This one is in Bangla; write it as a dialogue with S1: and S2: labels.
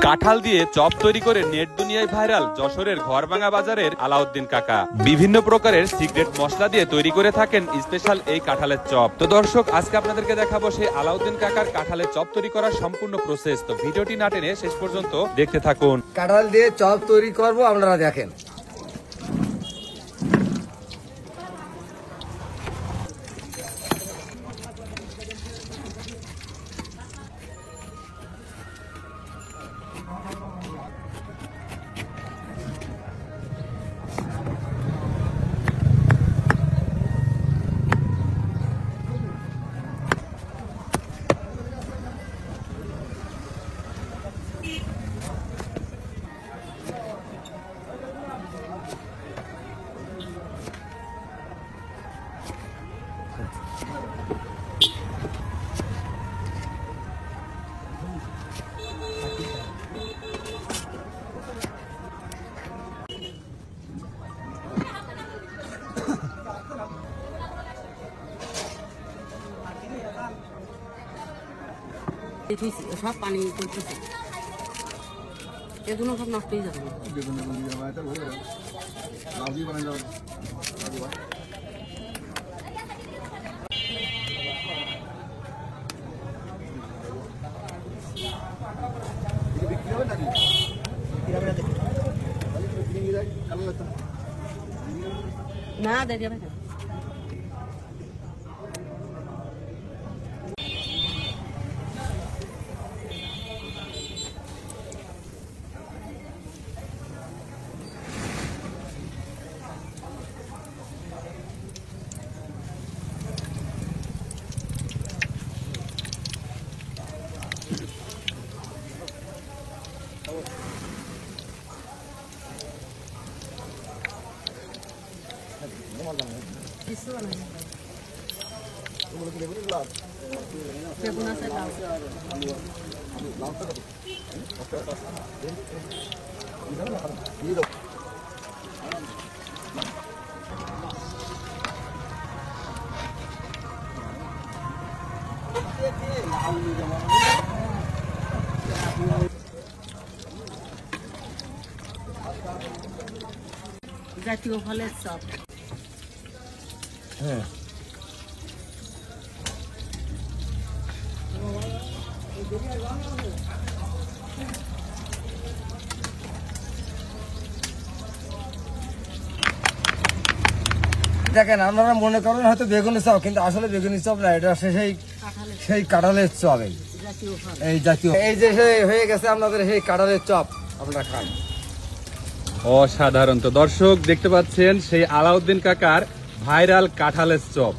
S1: কাঁঠাল দিয়ে চপ তৈরি করে নেট দুনিয়ায় ভাইরাল যশোরের ঘরভাঙা বাজারের আলাউদ্দিন কাকা। বিভিন্ন প্রকারের সিক্রেট মশলা দিয়ে তৈরি করে থাকেন স্পেশাল এই কাঁঠালের চপ। তো দর্শক, আজকে আপনাদেরকে দেখাবো সেই আলাউদ্দিন কাকার কাঁঠালের চপ তৈরি করার সম্পূর্ণ প্রসেস। তো ভিডিওটি না টেনে শেষ পর্যন্ত দেখতে থাকুন।
S2: কাঁঠাল দিয়ে চপ তৈরি করব, আপনারা দেখেন।
S3: সব পানি করতেছে, এগুলো সব নষ্ট হয়ে যাবে। না দেখে জাতীয় ফলের চপ।
S2: হ্যাঁ, দেখেন, আপনারা মনে করেন হয়তো বেগুনি চপ, কিন্তু আসলে বেগুনি চপ না, এটা সেই কাঁঠালের চপ। এই জাতীয় এই যে হয়ে গেছে আপনাদের সেই কাঁঠালের চপ, আপনারা খান।
S1: অসাধারণ। তো দর্শক, দেখতে পাচ্ছেন সেই আলাউদ্দিন কাকার ভাইরাল কাঁঠালের চপ।